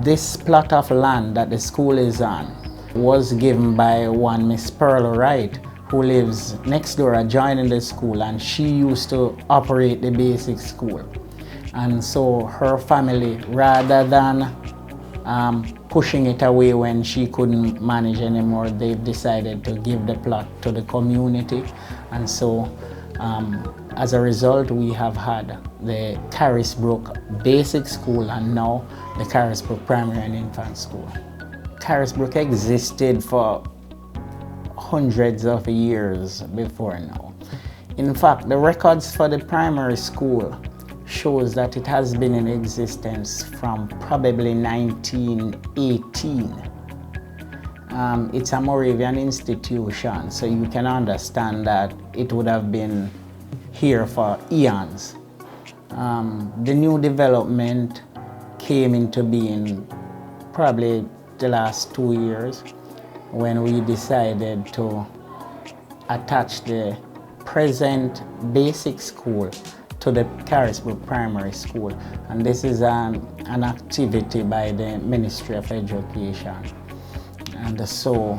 This plot of land that the school is on was given by one Miss Pearl Wright, who lives next door adjoining the school, and she used to operate the basic school. And so her family, rather than pushing it away when she couldn't manage anymore, they've decided to give the plot to the community. And so as a result, we have had the Carisbrook Basic School and now the Carisbrook Primary and Infant School. Carisbrook existed for hundreds of years before now. In fact, the records for the primary school shows that it has been in existence from probably 1918. It's a Moravian institution, so you can understand that it would have been here for eons. The new development came into being probably the last 2 years when we decided to attach the present basic school to the Carisbrook Primary School, and this is an activity by the Ministry of Education. And so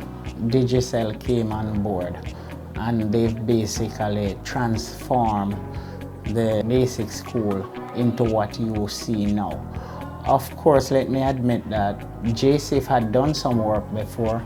Digicel came on board, and they've basically transformed the basic school into what you see now. Of course, let me admit that JCF had done some work before,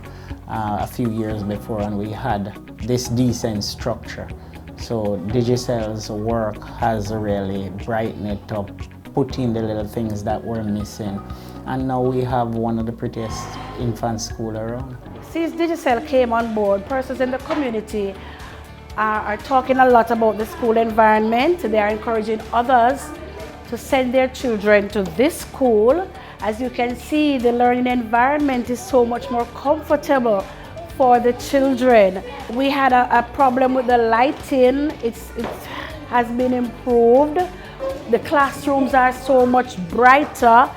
a few years before, and we had this decent structure. So Digicel's work has really brightened it up, put in the little things that were missing, and now we have one of the prettiest infant schools around. Since Digicel came on board, persons in the community are talking a lot about the school environment. They are encouraging others to send their children to this school. As you can see, the learning environment is so much more comfortable for the children. We had a problem with the lighting. It has been improved. The classrooms are so much brighter.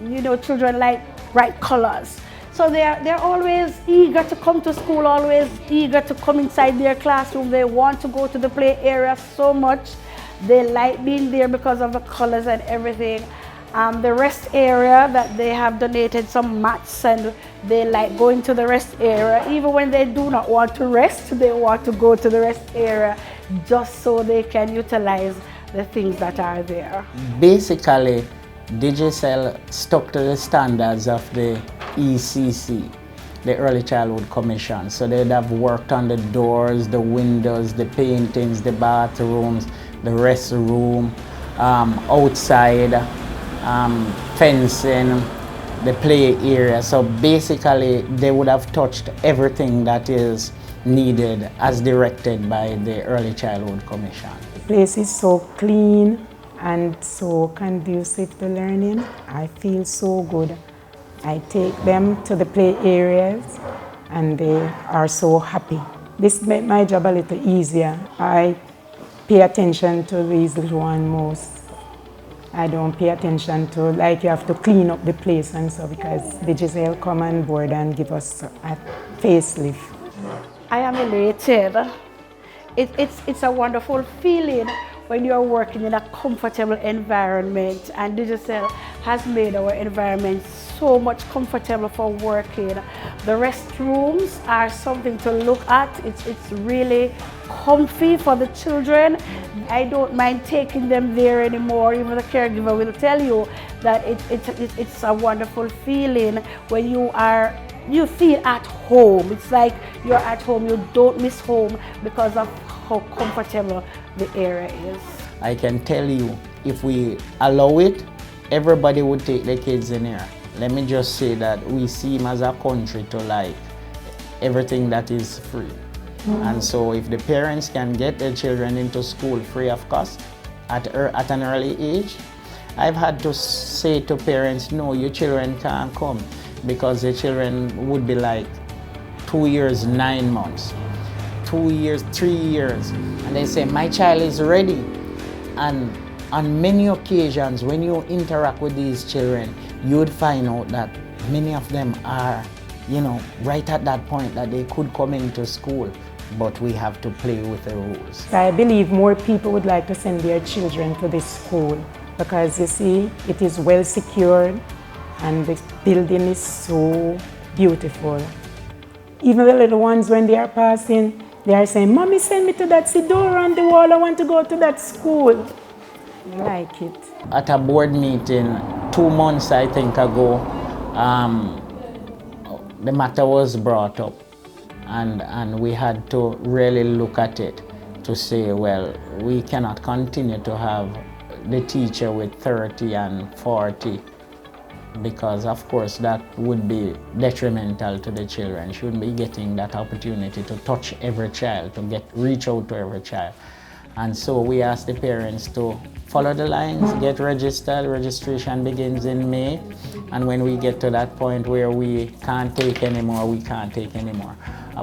You know, children like bright colors. So they're always eager to come to school, always eager to come inside their classroom. They want to go to the play area so much. They like being there because of the colors and everything. The rest area that they have donated some mats, and they like going to the rest area. Even when they do not want to rest, they want to go to the rest area just so they can utilize the things that are there. Basically, Digicel stuck to the standards of the ECC, the Early Childhood Commission. So they'd have worked on the doors, the windows, the paintings, the bathrooms, the restroom, outside, fencing, the play area. So basically they would have touched everything that is needed as directed by the Early Childhood Commission. The place is so clean and so conducive to learning. I feel so good. I take them to the play areas and they are so happy. This made my job a little easier. I pay attention to these little ones most. I don't pay attention to, like, you have to clean up the place and so, because Digicel come on board and give us a facelift. I am elated. It's a wonderful feeling when you're working in a comfortable environment, and Digicel has made our environment so much comfortable for working. The restrooms are something to look at. It's really comfy for the children. I don't mind taking them there anymore. Even the caregiver will tell you that it's a wonderful feeling when you feel at home. It's like you're at home. You don't miss home because of how comfortable the area is. I can tell you, if we allow it, everybody would take their kids in here. Let me just say that we seem as a country to like everything that is free. And so if the parents can get their children into school free of cost at an early age, I've had to say to parents, no, your children can't come, because the children would be like 2 years, 9 months, 2 years, 3 years. And they say, my child is ready. And on many occasions, when you interact with these children, you would find out that many of them are, right at that point that they could come into school, but we have to play with the rules. I believe more people would like to send their children to this school because, you see, it is well secured and the building is so beautiful. Even the little ones, when they are passing, they are saying, "Mommy, send me to that, see door on the wall, I want to go to that school." I like it. At a board meeting 2 months, I think, ago, the matter was brought up, and we had to really look at it to say, well, we cannot continue to have the teacher with 30 and 40, because of course that would be detrimental to the children. Shouldn't be getting that opportunity to touch every child, to reach out to every child. And so we asked the parents to follow the lines, get registered. Registration begins in May, and when we get to that point where we can't take anymore, we can't take anymore.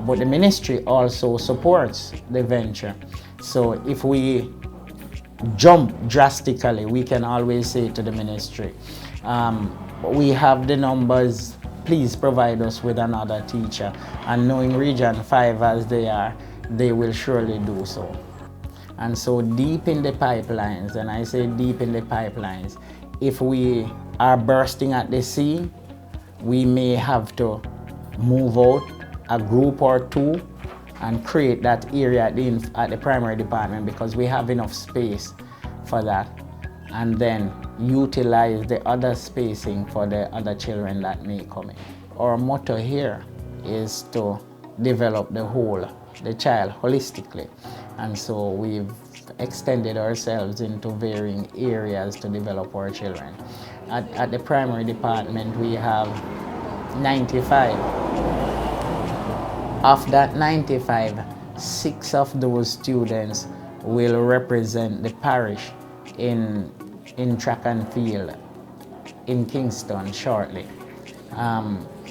But the ministry also supports the venture. So if we jump drastically, we can always say to the ministry, we have the numbers, please provide us with another teacher. And knowing Region 5 as they are, they will surely do so. And so deep in the pipelines, and I say deep in the pipelines, if we are bursting at the sea, we may have to move out a group or two and create that area at the primary department, because we have enough space for that, and then utilize the other spacing for the other children that may come in. Our motto here is to develop the child holistically, and so we've extended ourselves into varying areas to develop our children. At the primary department, we have 95. Of that 95, 6 of those students will represent the parish in track and field in Kingston shortly.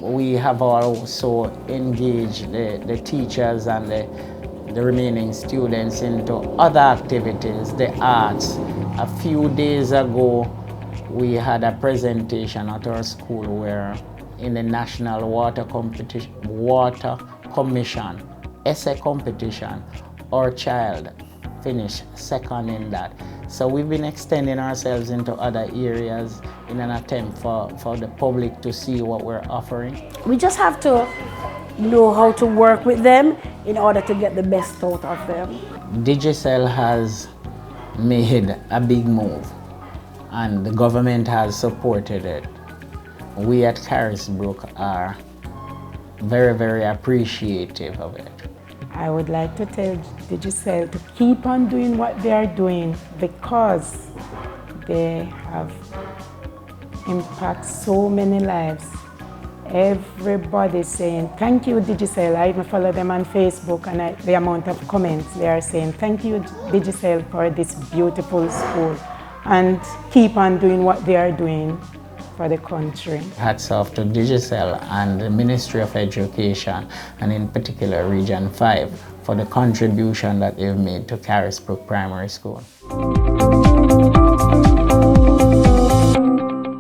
We have also engaged the teachers and the remaining students into other activities, the arts. A few days ago, we had a presentation at our school where in the National Water Commission essay competition, our child finished second in that. So we've been extending ourselves into other areas in an attempt for the public to see what we're offering. We just have to know how to work with them in order to get the best out of them. Digicel has made a big move, and the government has supported it. We at Carisbrook are very, very appreciative of it. I would like to tell Digicel to keep on doing what they are doing, because they have impacted so many lives. Everybody saying, "Thank you, Digicel." I even follow them on Facebook, and the amount of comments they are saying, "Thank you, Digicel, for this beautiful school," and keep on doing what they are doing for the country. Hats off to Digicel and the Ministry of Education, and in particular Region 5, for the contribution that they've made to Carisbrook Primary School.